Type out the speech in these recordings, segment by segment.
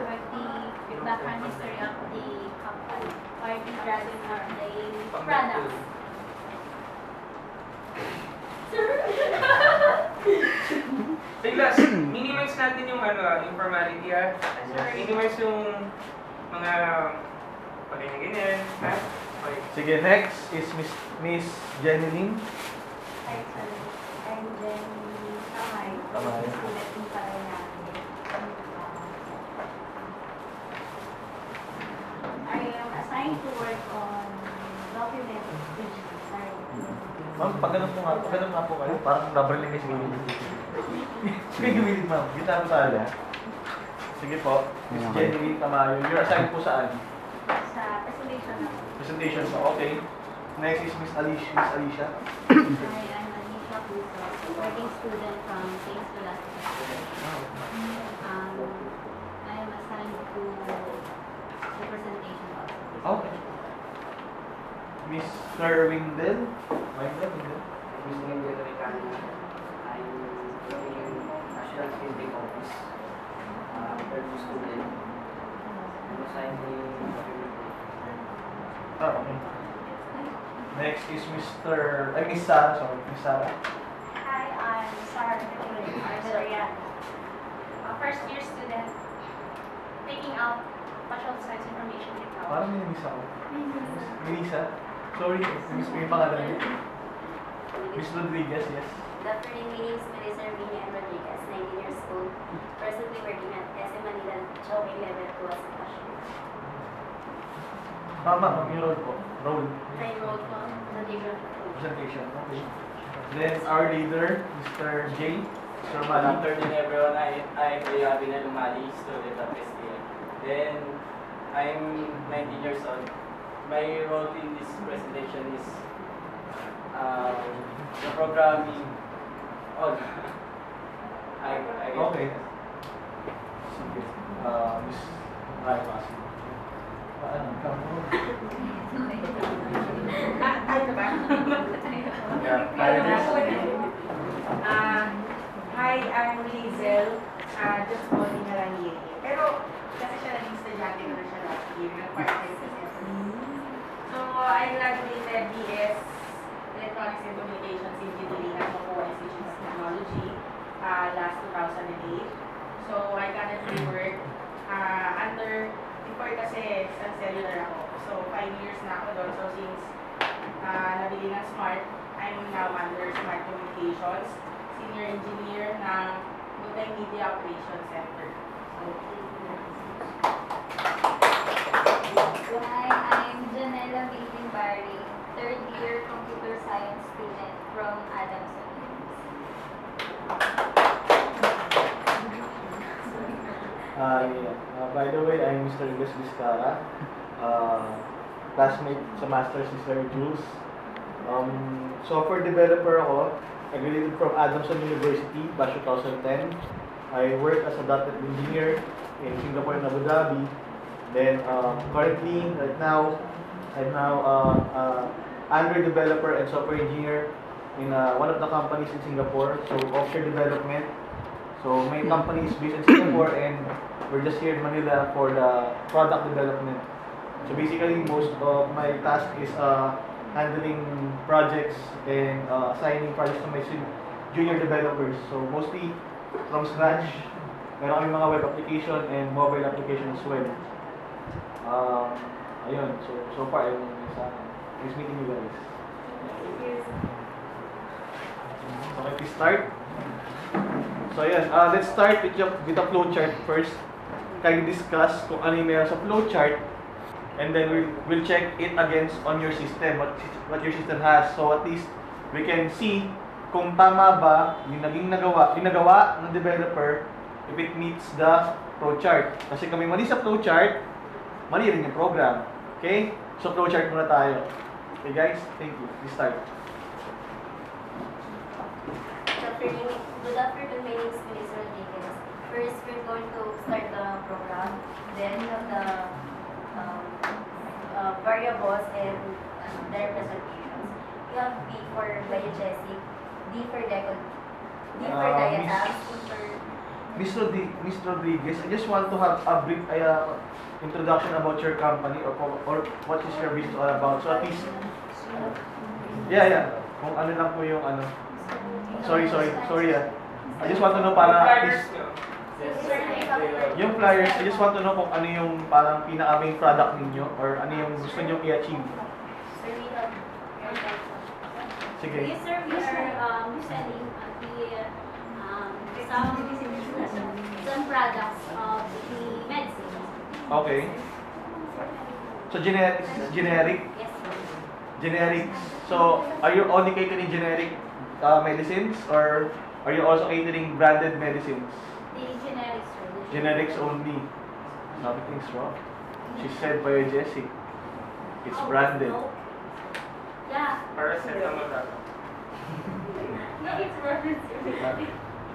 with the background history of the company or the product or the products. Siglas, minimize natin yung informality Minimize yung mga ganyan, ha? Okay. Sige, next is Miss Jenny Lynn. And then, Tamay. student din pa rin natin. I am assigned to work on document Ma'am, pagganap nga po kayo. Parang rubber lang kasi gawin. Sige, gawin ma'am. Gitara tayo. Sige po. Miss Jenny Lynn Tamayo. You're assigned po saan? sa presentation na. Presentation po. Okay. Next is Miss Alicia. I am Anisha Puso, working student from St. Scholastic. I am assigned to the presentation also. Okay. Mr. Windel. Windel. Miss Wendell Recano. I'm working in National Fintech Office. Third student. I'm assigned to Okay. Next is Miss Sarah. Sorry, Miss Sarah. Hi, I'm Sarah Arteria, a first year student taking out Partial Science Information Technology. Parang may miss ako. Melissa. Sorry, miss ko yung pangalan niyo. Miss Rodriguez, yes. The full name is Melissa Rubini and Rodriguez, 19 years old, presently working at SM Manila, Chowking Level 2 as a cashier. Ma'am, yung role po. Role. I enrolled ko presentation. Presentation. Okay. Then our leader, Mr. J. Sir Good Mali. afternoon everyone. I'm Kuya Abinel Umali, student at STL. Then, I'm 19 years old. My role in this presentation is the programming. Oh, I guess. Okay. Sige. Miss Raimasi. Ano ka mo? Yeah, tayo miss. Hi, I'm Lizel. Just calling na lang yun. Pero, kasi siya naging estudyante ko na siya last year. Nag-part-time sa SME. So, I graduated BS Electronics and Communications in Gitulina, Makuha Institute of Technology last 2008. So, I currently work before kasi sa cellular ako. So, 5 years na ako doon. So, since nabili ng Smart, I'm now under Smart Communications, Senior Engineer ng Multimedia Operations Center. Hi, I'm Janela Viting Barry, third year computer science student from Adamson By the way, I'm Mr. Gus Vizcara. Classmate sa Masters ni Sir Jules. Software developer ako. I graduated from Adamson University, batch 2010. I work as a .NET engineer in Singapore and Abu Dhabi. Then currently, right now, I'm now Android developer and software engineer in one of the companies in Singapore. So offshore development. So my company is based in Singapore and we're just here in Manila for the product development. So basically, most of my task is handling projects and assigning projects to my junior developers. So mostly from scratch. Meron kami mga web application and mobile application as well. Ayun. So far, ayun yung sa akin. Nice meeting you guys. Okay, we start. So ayan, let's start with the flowchart first. Kind of discuss kung ano yung meron sa flowchart. And then we'll check it against on your system, what your system has. So at least we can see kung tama ba yung nagawa ng developer if it meets the flowchart. Kasi kami mali sa flowchart, mali rin yung program. Okay? So flowchart muna tayo. Okay guys, thank you. We start. Good afternoon, my name is Melissa Rodriguez. First, we're going to start the program. Then, the variables and their presentations. We have B for biogenetic, D for diagrams, E for Ms. Rodriguez, I just want to have a brief introduction about your company or what is your business all about. So at least, yeah. Kung ano lang po yung ano. Sorry. I just want to know para at least, yung flyers, I just want to know kung ano yung parang pinaka-main product ninyo or ano yung gusto nyo i-achieve. Sige. Yes, sir. We are selling some products of the medicine. Okay. So generic. Yes, sir. Generic. So are you only catering generic medicines or are you also catering branded medicines? The generics, sir. Generics only. Nothing's wrong. She said biogesic. It's branded. Yeah. Paracetamol dapat. No, it's branded, sir.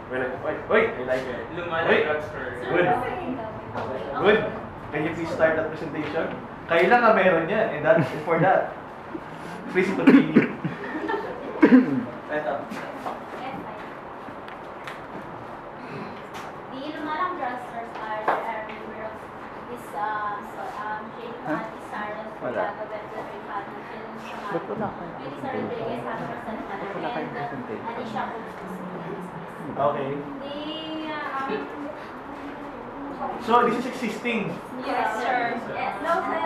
Wait, I like it. Lumala Wait. drugstore. Good. Good. Can you please start that presentation? Kailangan meron yan, and that's for that. Please continue. Ito. The Lumalang drugstores are a member of this Shady County, Saras, Ricardo, Veterinary Foundation, Melissa Rodriguez, Hannah Sanmana, and Alicia Cruz. Okay. So this is existing. Yes, sir. Yes, no, sir.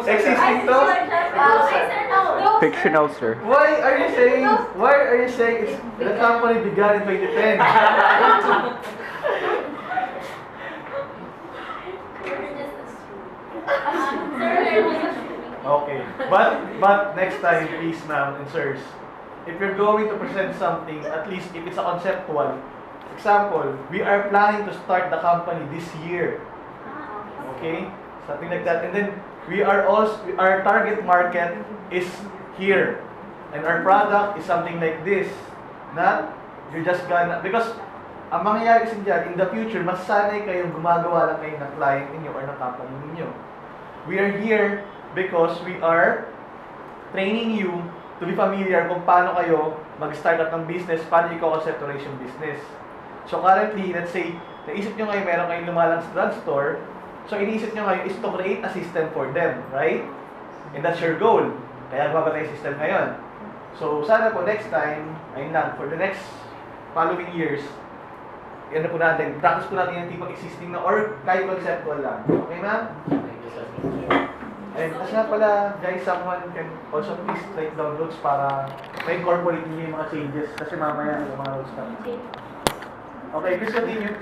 Existing to? No. Fictional, sir. Why are you saying it's, the company began in 2010? Okay. But next time, please, ma'am and sirs, if you're going to present something, at least if it's a conceptual, example, we are planning to start the company this year. Okay? Something like that. And then our target market is here. And our product is something like this. Not, you're just gonna, because ang mangyayari kasi dyan, in the future, mas sanay kayong gumagawa lang kayo ng client ninyo or ng company ninyo. We are here because we are training you to be familiar kung paano kayo mag-start up ng business, paano i-conceptualize yung business. So currently, let's say, naisip nyo ngayon meron kayong lumalang drugstore, so iniisip nyo ngayon is to create a system for them, right? And that's your goal. Kaya gumagawa tayo system ngayon. So sana po next time, ayun lang, for the next following years, ano po natin, practice po natin yung tipong existing na or kahit conceptual lang. Okay, ma'am? And kasi nga pala, guys, someone can also please write down notes para ma-incorporate niyo yung mga changes kasi mamaya yung mga notes na. Okay, please continue.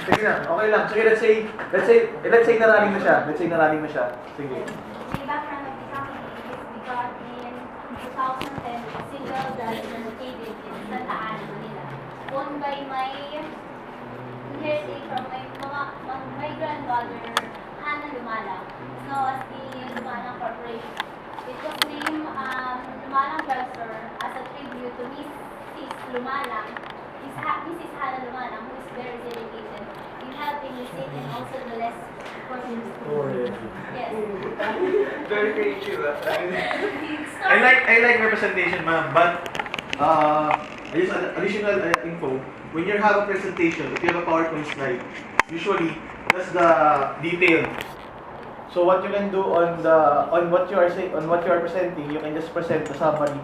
Sige na, okay lang. Sige, let's say narating na siya. Sige. The background of the company is begun in 2010 with a single branch located in Santa Ana, Manila. Owned by my inherited from my grandmother, Hannah Lumala. It's known as the Lumalang Corporation. It was named Lumalang Drugstore as a tribute to Mrs. Lumalang, Mrs. Hannah Lumalang, who is very dedicated in helping the sick and also the less fortunate. Oh, yeah. Yes. Very creative, I like representation, ma'am, but just additional info. When you have a presentation, if you have a PowerPoint slide, usually that's the detail. So what you can do on what you are presenting, you can just present the summary.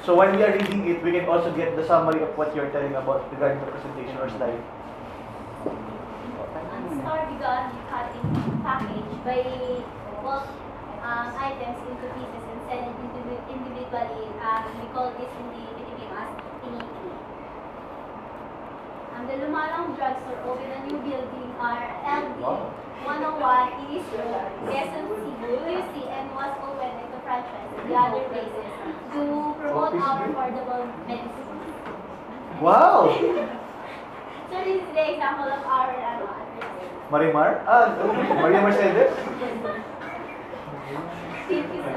So when we are reading it, we can also get the summary of what you are telling about regarding the presentation or slide. Store began the cutting package by bulk items into pieces and sell it individually. We call this in the Philippines as tiniti. The Lumalang Drugstore opened a new building, LD 101 East Road, Quezon City, and was opened into franchise in the other places to promote our affordable medicine. Wow! So this is the example of our advertising. Marimar? Maria Mercedes? Thank you, sir.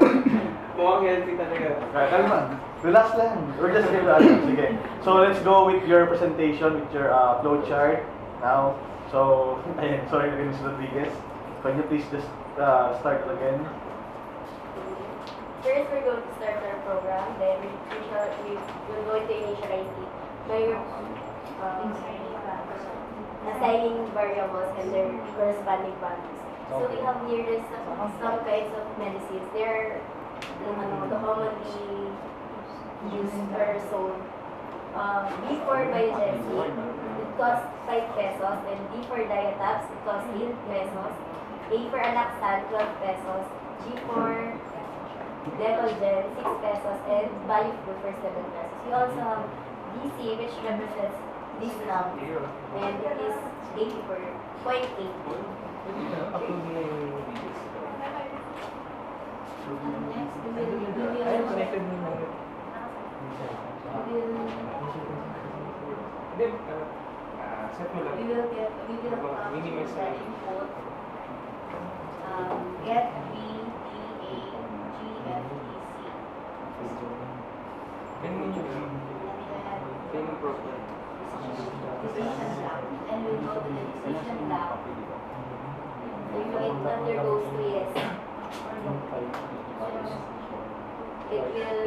Mukhang healthy talaga. Kalma. Relax lang. We're just here to ask. Sige. So let's go with your presentation, with your flow chart now. So, ayun, sorry, Ms. Rodriguez. Can you please just start again? First, we're going to start our program. Then we're going to initialize it. By assigning variables and their corresponding values. So we have here some kinds of medicines. They're the commonly used or sold. B for Biogensin, it costs 5 pesos, and D for Diatabs, it costs 8 pesos. A for Anaxan, 12 pesos. G for Decogen, 6 pesos, and Bioflu for 7 pesos. We also have BC, which represents discount, and it is 80 for 0.8. Next, we Set mo lang. will get the input. Get B, D, A, G, F, E, C. Ganun yun. Ganun proper. Decision block. And we'll go to the decision block. So it undergoes to yes. It will,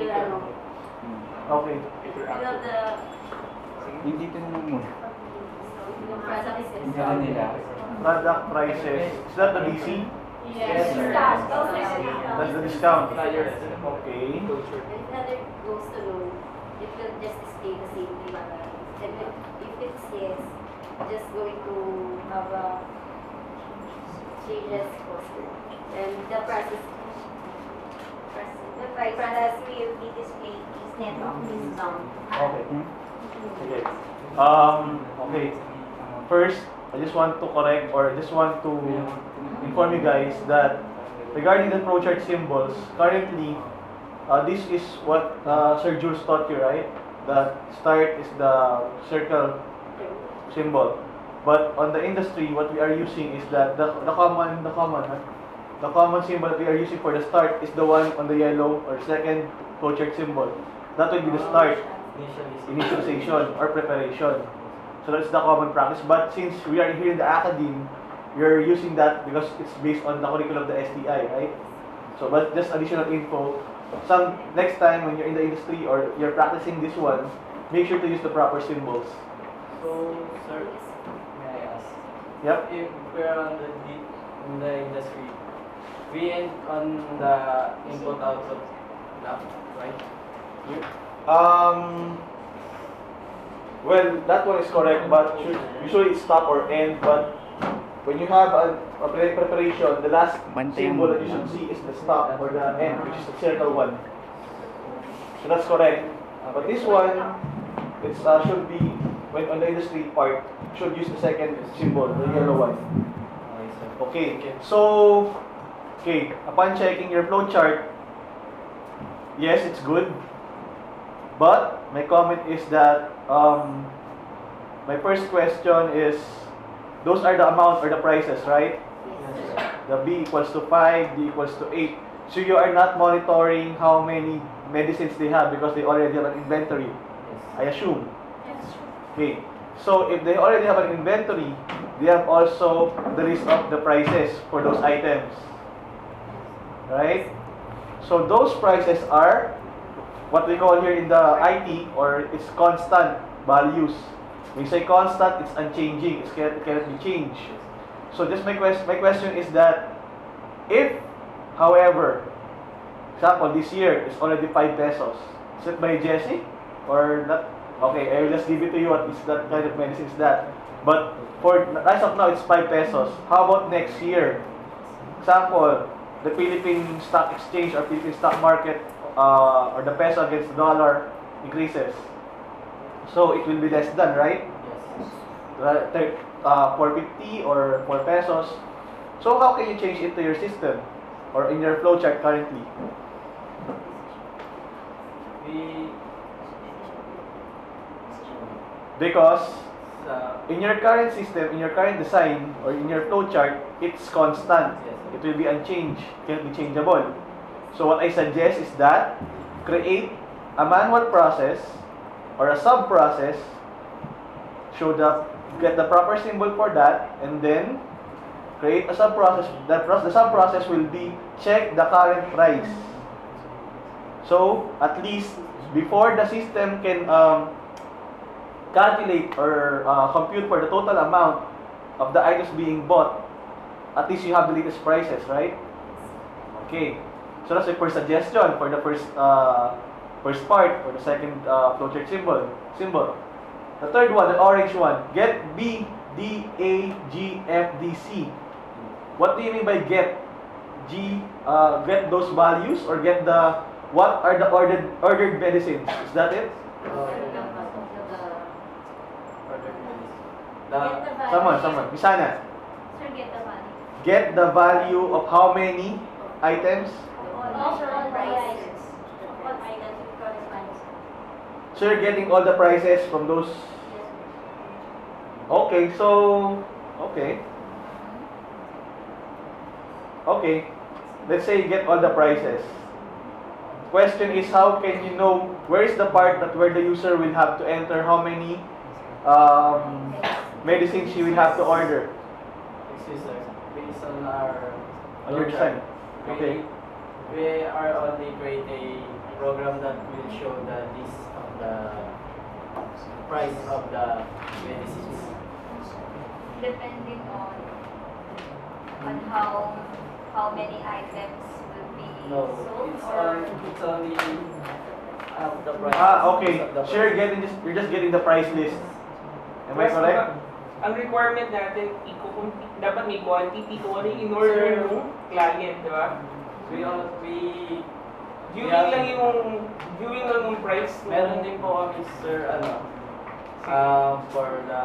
Okay. will the Dito naman muna. product Hindi ka nila. Product prices. Is that the DC? Yes, sir. That's the discount. Okay. If another goes to no, it will just stay the same thing. And if it's yes, just going to have a changes cost. And the process, the price will be displayed instead of discount. Okay. Okay. Okay. First, I just want to correct or just want to inform you guys that regarding the flowchart symbols, currently, this is what Sir Jules taught you, right? The start is the circle symbol. But on the industry, what we are using is that the common symbol that we are using for the start is the one on the yellow or second flowchart symbol. That will be the start, initialization or preparation. So that's the common practice. But since we are here in the academe, you're using that because it's based on the curriculum of the STI, right? So, but just additional info. Some next time when you're in the industry or you're practicing this one, make sure to use the proper symbols. So, sir, may I ask? Yep. If we're on in the industry, we end on the input-output block, right? Well, that one is correct, but usually it's stop or end. But when you have a preparation, the last symbol that you should see is the stop or the end, which is the circle one. So that's correct. But this one, it should be when on the industry part, should use the second symbol, the yellow one. Okay. So, upon checking your flow chart, yes, it's good. But my comment is that my first question is, those are the amount or the prices, right? The B equals to 5, D equals to 8. So you are not monitoring how many medicines they have because they already have an inventory, I assume. Okay. So if they already have an inventory, they have also the list of the prices for those items. Right? So those prices are what we call here in the IT, or it's constant values. When you say constant, it's unchanging. It cannot be changed. So just my question is that if, however, example, this year it's already 5 pesos. Is it by Jesse or not? Okay, I will just give it to you. What is that kind of medicine is that? But for as of now, it's 5 pesos. How about next year? Example, the Philippine Stock Exchange or Philippine Stock Market or the peso against the dollar increases. So it will be less than, right? Yes. 450 or 4 pesos. So how can you change it to your system or in your flowchart currently? Because in your current system, in your current design, or in your flowchart, it's constant. It will be unchanged, can't be changeable. So what I suggest is that create a manual process or a sub-process, get the proper symbol for that, and then create a sub-process. The sub-process will be check the current price. So at least before the system can calculate or compute for the total amount, of the items being bought, at least you have the latest prices, right? Okay. So that's the first suggestion for the first part, for the second flowchart symbol. The third one, the orange one, get B, D, A, G, F, D, C. What do you mean by get? Get those values, or get the, what are the ordered medicines? Is that it? Someone. Misana. Sir, get the money. Get the value of how many items? Also, all the Prices. items. What items it corresponds. So you're getting all the prices from those. Okay, so okay. Let's say you get all the prices. Question is, how can you know where is the part that where the user will have to enter how many medicines she will have to order? Excuse sir, based on our On your design. Okay. We are only create a program that will show the list of the price of the medicines. Depending on how many items will be No, sold, it's or only the price. Okay. of the So you're just getting the price list. Am I Mas correct? ang requirement natin, dapat may quantity kung ano yung in-order ng client, di ba? Viewing lang yung price. Meron din po kami sir, for the,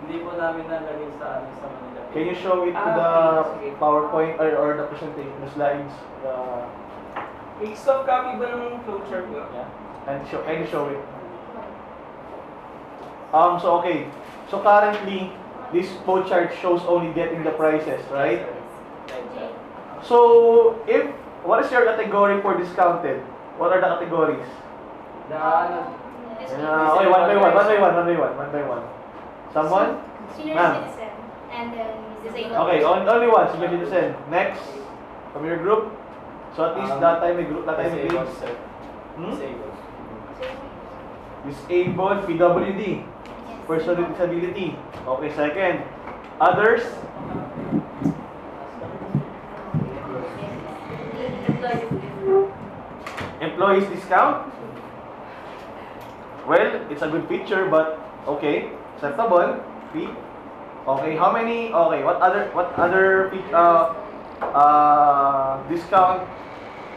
hindi po namin nalagay sa Manila. Can you show it to the PowerPoint or the presentation, the slides? May soft copy ba ng flowchart mo? Yeah. Can you show it? So okay. So currently, this flowchart shows only getting the prices, right? Right, sir. So what is your category for discounted? What are the categories? The, Okay, one by one. Someone? senior Ma'am. citizen, and then disabled. Okay, only one. Senior citizen. Next, from your group. So at least that time may group, that time may disabled, grades. sir. Hmm? Disabled. Disabled, PWD. Person with disability. Okay, second. Others? Employees discount? Well, it's a good feature, but okay, acceptable. Fee. Okay, how many? Okay, what other discount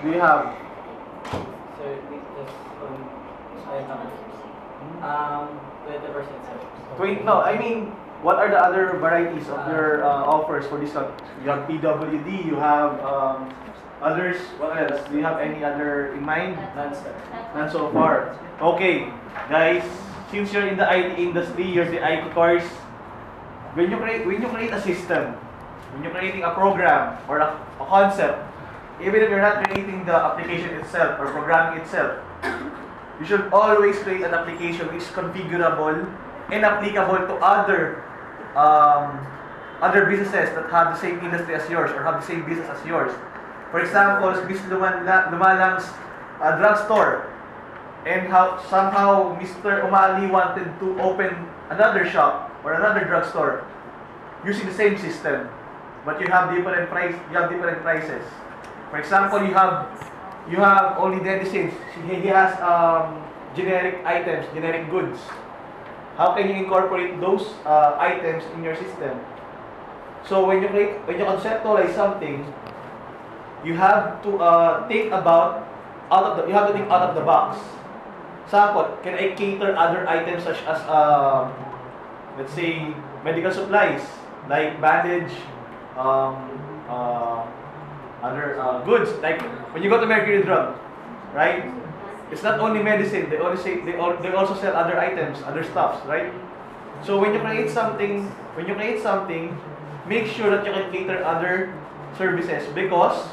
do you have? Sir, just on 20%, sir. No, I mean, what are the other varieties of your offers for discount? You have PWD, you have others. What else? Do you have any other in mind? None, sir. None so far. Okay, guys, since you're in the IT industry, you're the IT course. When you create a system, when you're creating a program or a concept, even if you're not creating the application itself or programming itself, you should always create an application which is configurable and applicable to other businesses that have the same industry as yours or have the same business as yours. For example, Miss Lumalang's drugstore, and how somehow Mr. Umali wanted to open another shop or another drugstore using the same system, but you have different prices. For example, you have only medicines. He has generic items, generic goods. How can you incorporate those items in your system? So when you conceptualize something, you have to think out of the box. Example, can I cater other items such as let's say medical supplies like bandage, other goods like when you go to Mercury Drug, right? It's not only medicine. They also sell other items, other stuffs, right? So when you create something, make sure that you can cater other services because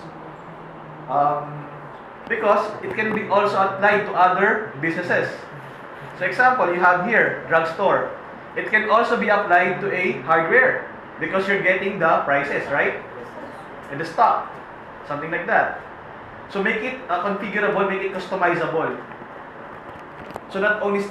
it can be also applied to other businesses. So example, you have here drugstore. It can also be applied to a hardware because you're getting the prices, right? And the stock, something like that. So make it configurable, make it customizable. So not only